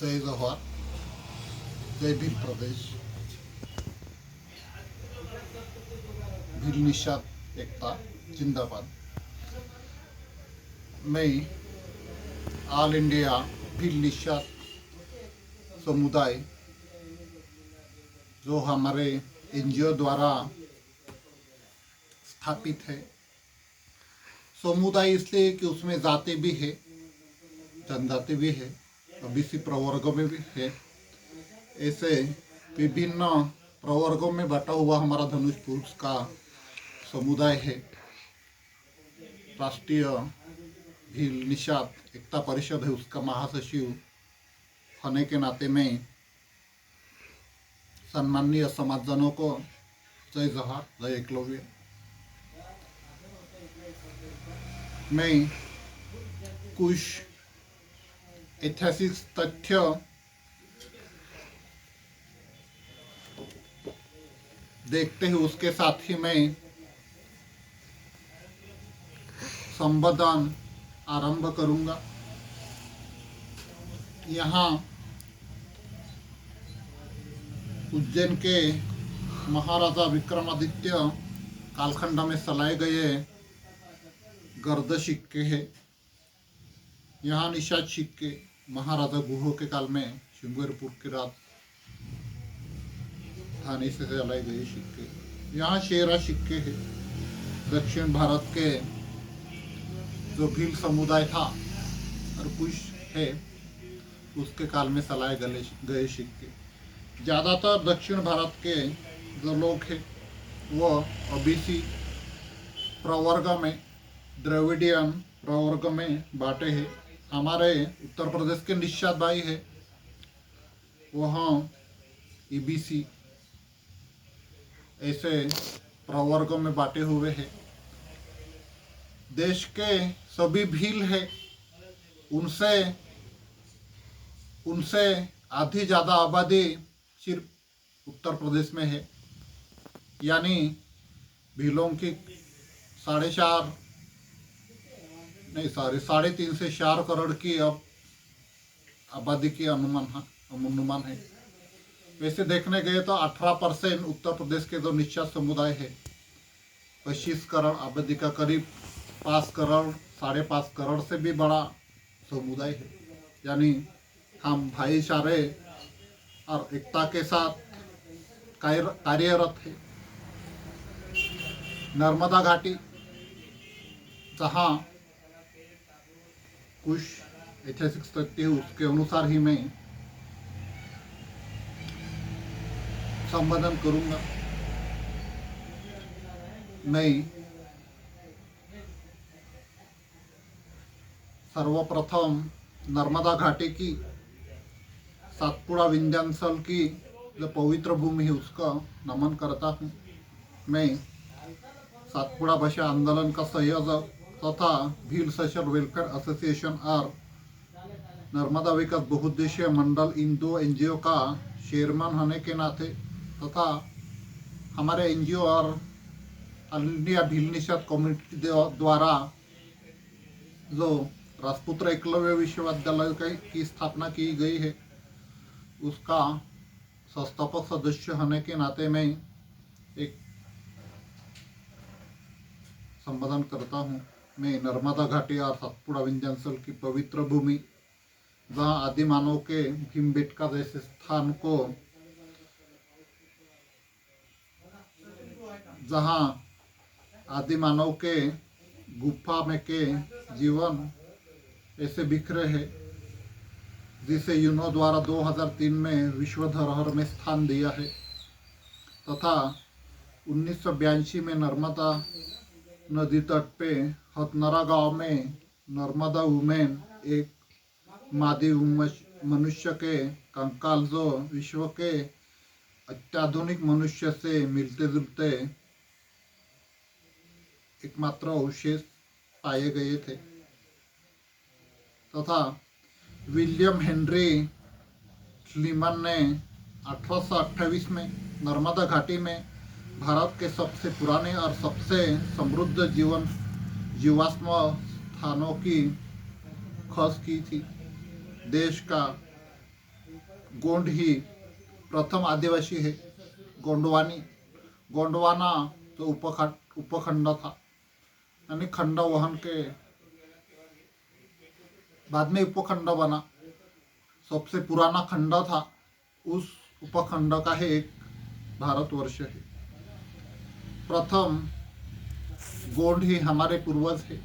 जय जवाहर, जय भील प्रदेश, भील निषाद एकता जिंदाबाद। मैं ऑल इंडिया भील निषाद समुदाय जो हमारे एनजीओ द्वारा स्थापित है। समुदाय इसलिए कि उसमें जाति भी है, जनजाति भी है, ओबीसी प्रवर्ग में भी है। ऐसे विभिन्न प्रवर्गों में बटा हुआ हमारा धनुषपुर का समुदाय है। राष्ट्रीय भील निषाद एकता परिषद है, उसका महासचिव होने के नाते में सम्माननीय समाजजनों को जय जवाहर, जय एकलव्य। मैं कुछ ऐतिहासिक तथ्य देखते हुए उसके साथ ही मैं संबोधन आरंभ करूंगा। यहाँ उज्जैन के महाराजा विक्रमादित्य कालखंड में सलाए गए गर्द सिक्के हैं। यहाँ निषाद सिक्के महाराजा गुहो के काल में सिंगरपुर की राजधानी से चलाए गए सिक्के। यहाँ शेरा सिक्के हैं। दक्षिण भारत के जो भील समुदाय था और कुछ है उसके काल में चलाए गए सिक्के। ज़्यादातर दक्षिण भारत के जो लोग हैं वो ओबीसी प्रवर्ग में, द्रविडियन प्रवर्ग में बांटे हैं। हमारे उत्तर प्रदेश के निषाद भाई है वहाँ ईबीसी ऐसे प्रवर्गों में बांटे हुए हैं। देश के सभी भील है, उनसे आधी ज़्यादा आबादी सिर्फ उत्तर प्रदेश में है। यानी भीलों की 3.5 से 4 करोड़ की अब आबादी की अनुमान है। वैसे देखने गए तो 18% उत्तर प्रदेश के जो निषाद समुदाय है 25 करोड़ आबादी का करीब 5 करोड़ 5.5 करोड़ से भी बड़ा समुदाय है। यानी हम भाईचारे और एकता के साथ कार्यरत है। नर्मदा घाटी जहाँ कुछ ऐतिहासिक तथ्य है उसके अनुसार ही मैं संबोधन करूंगा। मैं सर्वप्रथम नर्मदा घाटी की सातपुड़ा विंध्यांचल की जो पवित्र भूमि है उसका नमन करता हूँ। मैं सातपुड़ा भाषा आंदोलन का संयोजक तथा भील सोशल वेलफेयर एसोसिएशन और नर्मदा विकास बहुउद्देशीय मंडल इन 2 एनजीओ का चेयरमैन होने के नाते तथा हमारे एनजीओ और all India Bhil Nishad community द्वारा जो राजपुत्र एकलव्य विश्वविद्यालय की स्थापना की गई है उसका संस्थापक सदस्य होने के नाते मैं एक संबोधन करता हूँ। मैं नर्मदा घाटी और सातपुड़ा विंध्यांचल की पवित्र भूमि जहाँ आदि मानव के भीमबेटका जैसे स्थान को, जहाँ आदि मानव के गुफा में के जीवन ऐसे बिखरे हैं जिसे यूनो द्वारा 2003 में विश्व धरोहर में स्थान दिया है तथा 1982 में नर्मदा नदी तट पे हथनरा गांव में नर्मदा वुमेन एक मादी मनुष्य के कंकाल जो विश्व के अत्याधुनिक मनुष्य से मिलते जुलते एकमात्र अवशेष पाए गए थे तथा विलियम हेनरी स्लीमन ने 1828 में नर्मदा घाटी में भारत के सबसे पुराने और सबसे समृद्ध जीवाश्म स्थानों की खोज की थी। देश का गोंड ही प्रथम आदिवासी है। गोंडवाना जो उपखंड था, यानी खंड वहन के बाद में उपखंड बना, सबसे पुराना खंड था, उस उपखंड का ही एक भारतवर्ष है। प्रथम गोंड ही हमारे पूर्वज है।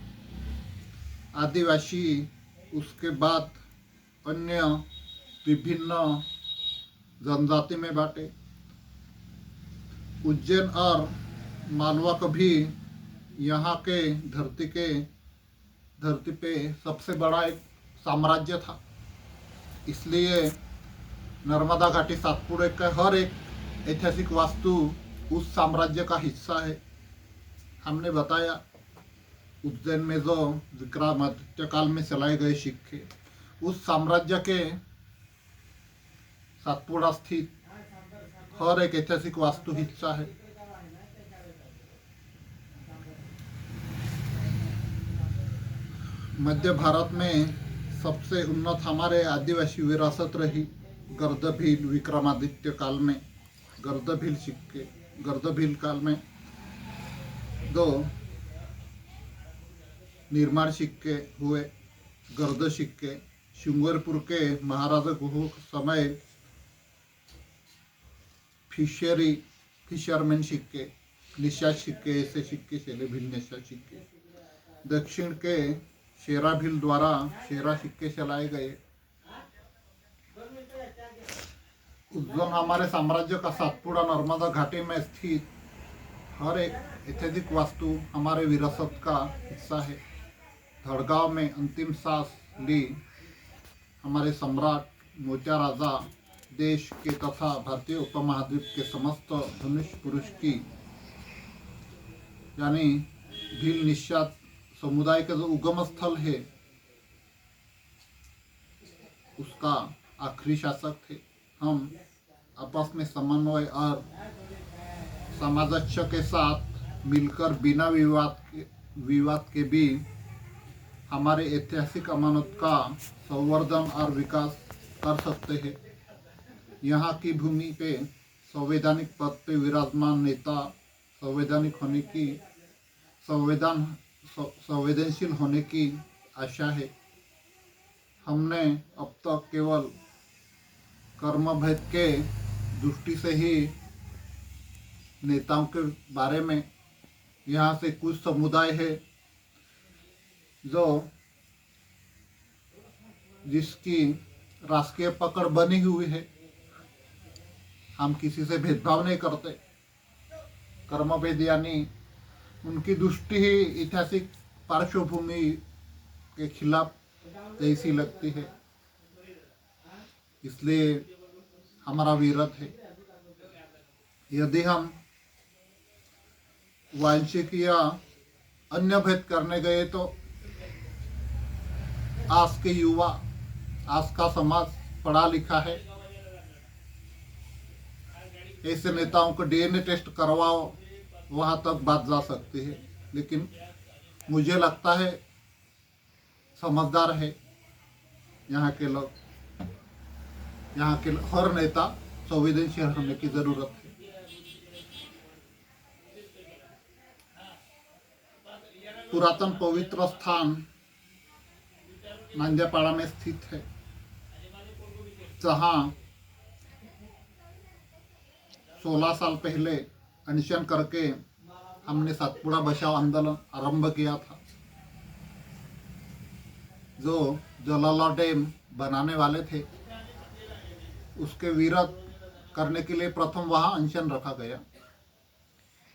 आदिवासी उसके बाद अन्य विभिन्न जनजाति में बांटे। उज्जैन और मालवा कभी यहाँ के धरती पे सबसे बड़ा एक साम्राज्य था। इसलिए नर्मदा घाटी सातपुड़े का हर एक ऐतिहासिक वास्तु उस साम्राज्य का हिस्सा है। हमने बताया उज्जैन में जो विक्रमादित्य काल में चलाए गए सिक्के उस साम्राज्य के सातपुड़ा स्थित हर एक ऐतिहासिक वास्तु हिस्सा है। मध्य भारत में सबसे उन्नत हमारे आदिवासी विरासत रही गर्दभील विक्रमादित्य काल में। गर्दभील सिक्के, गर्दभील काल में दो निर्माण सिक्के हुए। गर्द सिक्के श्रृंगारपुर के महाराजा गुहू समय फिशरमैन सिक्के, निशाद सिक्के, ऐसे सिक्के चले, भील निशाद सिक्के। दक्षिण के शेरा भील द्वारा शेरा सिक्के चलाए गए। उज्जैन हमारे साम्राज्य का सातपुड़ा नर्मदा घाटी में स्थित हर एक ऐतिहासिक वास्तु हमारे विरासत का हिस्सा है। धड़गांव में अंतिम सांस ली हमारे सम्राट मोत्या राजा देश के तथा भारतीय उपमहाद्वीप के समस्त धनुष पुरुष की, यानी भील निषाद समुदाय का जो उगम स्थल है उसका आखिरी शासक थे। हम आपस में समन्वय और सामंजस्य के साथ मिलकर बिना विवाद के भी हमारे ऐतिहासिक अमानत का संवर्धन और विकास कर सकते हैं। यहाँ की भूमि पे संवैधानिक पद पे विराजमान नेता संवेदनशील होने की आशा है। हमने अब तक केवल कर्मभेद के दृष्टि से ही नेताओं के बारे में, यहाँ से कुछ समुदाय है जो जिसकी राजकीय पकड़ बनी हुई है। हम किसी से भेदभाव नहीं करते। कर्मभेद यानी उनकी दृष्टि ही ऐतिहासिक पार्श्वभूमि के खिलाफ जैसी लगती है, इसलिए हमारा विरोध है। यदि हम वांशिक या अन्य भेद करने गए तो आज के युवा, आज का समाज पढ़ा लिखा है। ऐसे नेताओं को डीएनए टेस्ट करवाओ, वहां तक बात जा सकती है। लेकिन मुझे लगता है समझदार है यहाँ के लोग, यहाँ के हर नेता संवेदनशील होने की जरूरत है। पुरातन पवित्र स्थान नांदियापाड़ा में स्थित है, जहाँ 16 साल पहले अनशन करके हमने सातपुड़ा बचाओ आंदोलन आरंभ किया था। जो जलाला डैम बनाने वाले थे उसके विरोध करने के लिए प्रथम वहाँ अनशन रखा गया।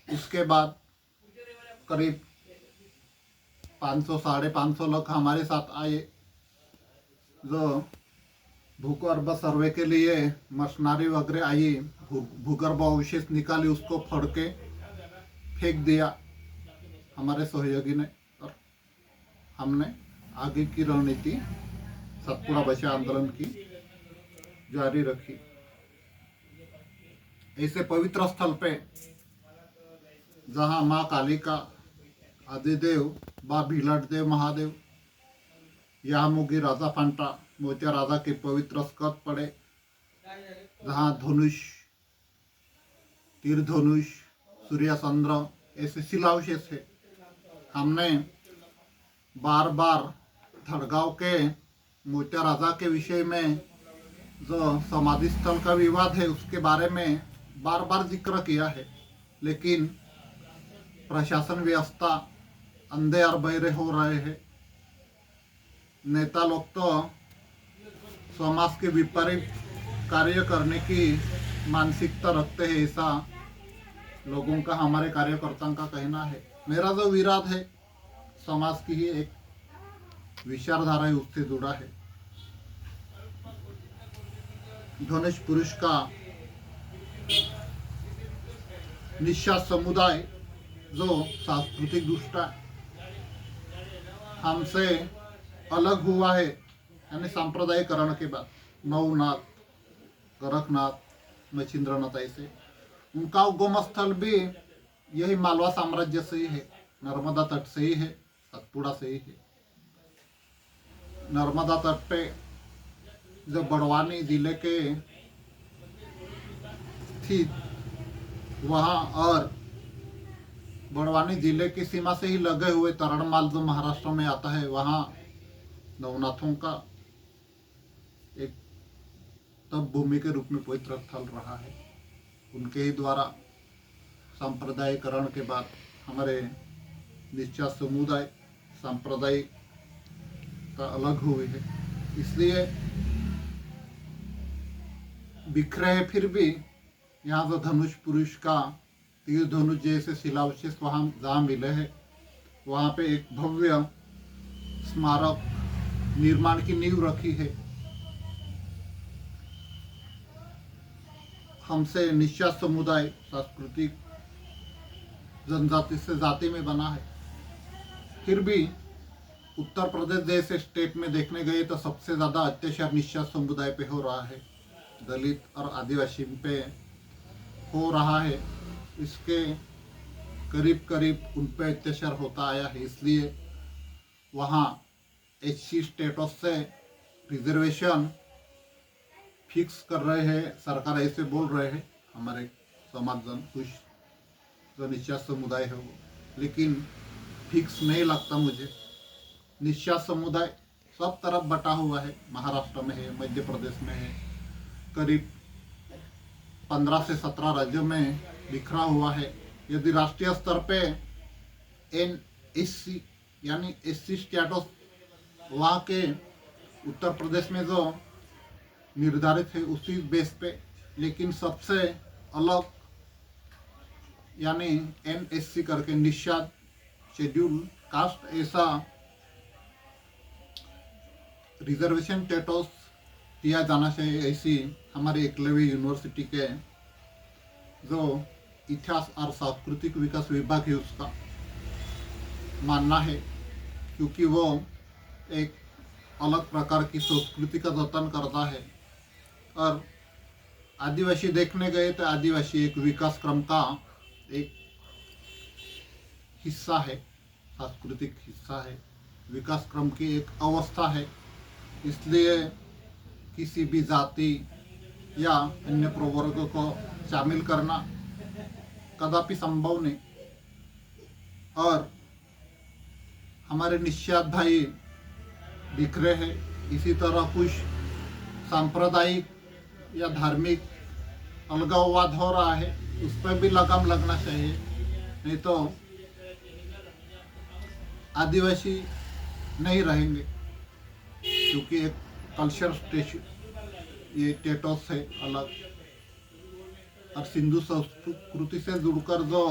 उसके बाद करीब 500-550 लोग हमारे साथ आए, जो भूगर्भ सर्वे के लिए मशीनरी वगैरह आई, भूगर्भ अवशेष निकाली, उसको फोड़ के फेंक दिया हमारे सहयोगी ने, और हमने आगे की रणनीति सातपुड़ा बचाओ आंदोलन की जारी रखी। ऐसे पवित्र स्थल पे जहाँ माँ कालिका, आदिदेव, बा भीलट देव महादेव, यामुगी राजा फांटा, मोतिया राजा के पवित्र स्कंद पड़े, जहाँ धनुष, तीर धनुष, सूर्य चंद्र ऐसे शिलावशेष है। हमने बार बार धड़गांव के मोत्या राजा के विषय में जो समाधि स्थल का विवाद है उसके बारे में बार बार जिक्र किया है, लेकिन प्रशासन व्यवस्था अंधे और बहरे हो रहे हैं। नेता लोग तो समाज के विपरीत कार्य करने की मानसिकता रखते हैं, ऐसा लोगों का, हमारे कार्यकर्ताओं का कहना है। मेरा जो विराट है समाज की ही एक विचारधारा है, उससे जुड़ा है। धनुष पुरुष का निश्चात समुदाय जो सांस्कृतिक दृष्टा हमसे अलग हुआ है, यानी सांप्रदायिकरण के बाद नवनाथ, गोरखनाथ, मच्छिंद्रनाथ ऐसे, उनका उगम स्थल भी यही मालवा साम्राज्य से ही है, नर्मदा तट से ही है, सतपुड़ा से ही है। नर्मदा तट पे जो बड़वानी जिले के स्थित वहाँ और बड़वानी जिले की सीमा से ही लगे हुए तरणमाल जो महाराष्ट्र में आता है, वहाँ नवनाथों का एक तप भूमि के रूप में पवित्र स्थल रहा है। उनके ही द्वारा सांप्रदायिकरण के बाद हमारे निश्चात समुदाय सांप्रदायिक का अलग हुए है, इसलिए बिखरे है। फिर भी यहाँ जो धनुष पुरुष का तीर धनुष जैसे शिलावशेष वहाँ जहाँ मिले हैं, वहाँ पे एक भव्य स्मारक निर्माण की नींव रखी है। हमसे निश्चात समुदाय सांस्कृतिक जनजाति से जाति में बना है। फिर भी उत्तर प्रदेश जैसे स्टेट में देखने गए तो सबसे ज़्यादा अत्याचार निश्चात समुदाय पे हो रहा है, दलित और आदिवासी पे हो रहा है। इसके करीब करीब उन पे अत्याचार होता आया है, इसलिए वहाँ एससी स्टेटस से रिजर्वेशन फिक्स कर रहे हैं, सरकार ऐसे बोल रहे हैं हमारे समाजजन, कुछ जो निश्चात समुदाय है वो, लेकिन फिक्स नहीं लगता मुझे। निश्चात समुदाय सब तरफ बटा हुआ है, महाराष्ट्र में है, मध्य प्रदेश में है, करीब 15 से 17 राज्यों में बिखरा हुआ है। यदि राष्ट्रीय स्तर पे NSC यानी SC स्टेटस वहाँ के उत्तर प्रदेश में जो निर्धारित है उसी बेस पे, लेकिन सबसे अलग यानी NSC करके निश्चात शेड्यूल कास्ट ऐसा रिजर्वेशन स्टेटस दिया जाना चाहिए, ऐसी हमारे एकलव्य यूनिवर्सिटी के जो इतिहास और सांस्कृतिक विकास विभाग है उसका मानना है, क्योंकि वो एक अलग प्रकार की संस्कृति का जतन करता है। और आदिवासी देखने गए तो आदिवासी एक विकास क्रम का एक हिस्सा है, सांस्कृतिक हिस्सा है, विकास क्रम की एक अवस्था है। इसलिए किसी भी जाति या अन्य प्रवर्ग को शामिल करना कदापि संभव नहीं। और हमारे निश्चात भाई बिखरे हैं, इसी तरह कुछ सांप्रदायिक या धार्मिक अलगाववाद हो रहा है, उस पर भी लगाम लगना चाहिए, नहीं तो आदिवासी नहीं रहेंगे। क्योंकि एक कल्चर ये स्टेटस है अलग, और सिंधु संस्कृति से जुड़कर जो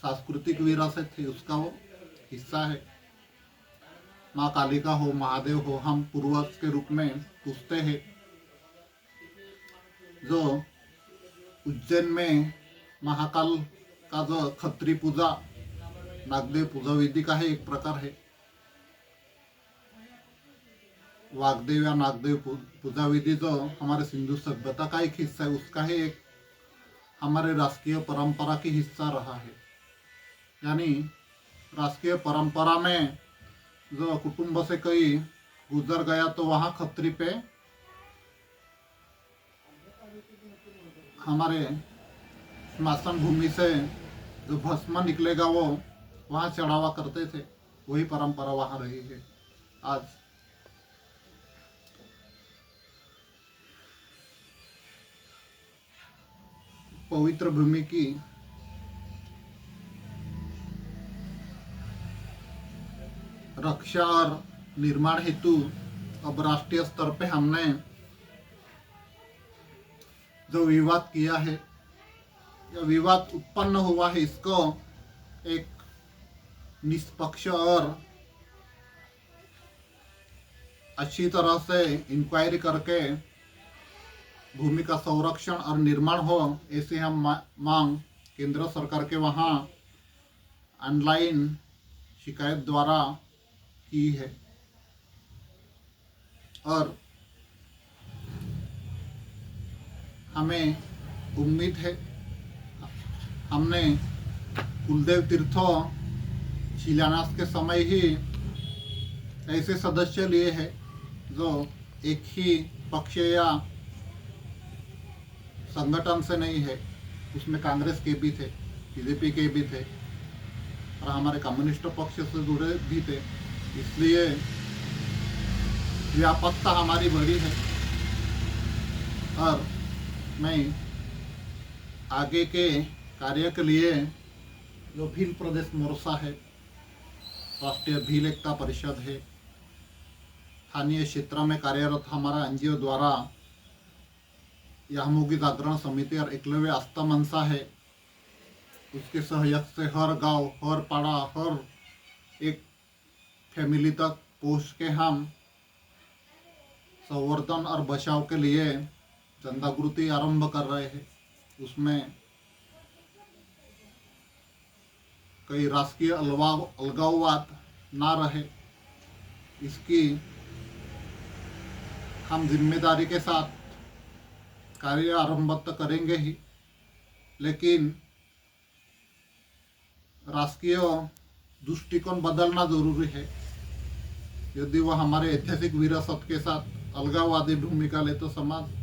सांस्कृतिक विरासत है उसका वो हिस्सा है। माँ कालिका हो, महादेव हो, हम पूर्वज के रूप में पूजते हैं। जो उज्जैन में महाकाल का जो खत्री पूजा, नागदेव पूजा विधि का है एक प्रकार है, वागदेव या नागदेव पूजा विधि जो हमारे सिंधु सभ्यता का एक हिस्सा है, उसका ही एक हमारे राष्ट्रीय परंपरा की हिस्सा रहा है। यानी राष्ट्रीय परंपरा में जो कुटुंब से कोई गुजर गया तो वहाँ खत्री पे हमारे स्मशान भूमि से जो भस्म निकलेगा वो वहाँ चढ़ावा करते थे, वही परंपरा वहाँ रही है। आज पवित्र भूमि की रक्षा और निर्माण हेतु अब राष्ट्रीय स्तर पे हमने जो विवाद किया है, यह विवाद उत्पन्न हुआ है, इसको एक निष्पक्ष और अच्छी तरह से इंक्वायरी करके भूमि का संरक्षण और निर्माण हो, ऐसी हम मांग केंद्र सरकार के वहाँ ऑनलाइन शिकायत द्वारा की है। और हमें उम्मीद है, हमने कुलदेव तीर्थों शिलान्यास के समय ही ऐसे सदस्य लिए हैं जो एक ही पक्ष या संगठन से नहीं है, उसमें कांग्रेस के भी थे, बीजेपी के भी थे और हमारे कम्युनिस्ट पक्ष से जुड़े भी थे, इसलिए व्यापकता हमारी बड़ी है। और मैं आगे के कार्य के लिए जो भील प्रदेश मोर्चा है, राष्ट्रीय भील एकता परिषद है, स्थानीय क्षेत्र में कार्यरत हमारा एनजीओ द्वारा यामोगी जागरण समिति और एकलव्य आस्था मनसा है, उसके सहयोग से हर गांव, हर पाड़ा, हर एक फैमिली तक पहुँच के हम संवर्धन और बचाव के लिए जनजागृति आरंभ कर रहे हैं। उसमें कई राजकीय अलगाववाद ना रहे, इसकी हम जिम्मेदारी के साथ कार्य आरंभ तो करेंगे ही, लेकिन राजकीय दृष्टिकोण बदलना जरूरी है। यदि वह हमारे ऐतिहासिक विरासत के साथ अलगाववादी भूमिका ले तो समाज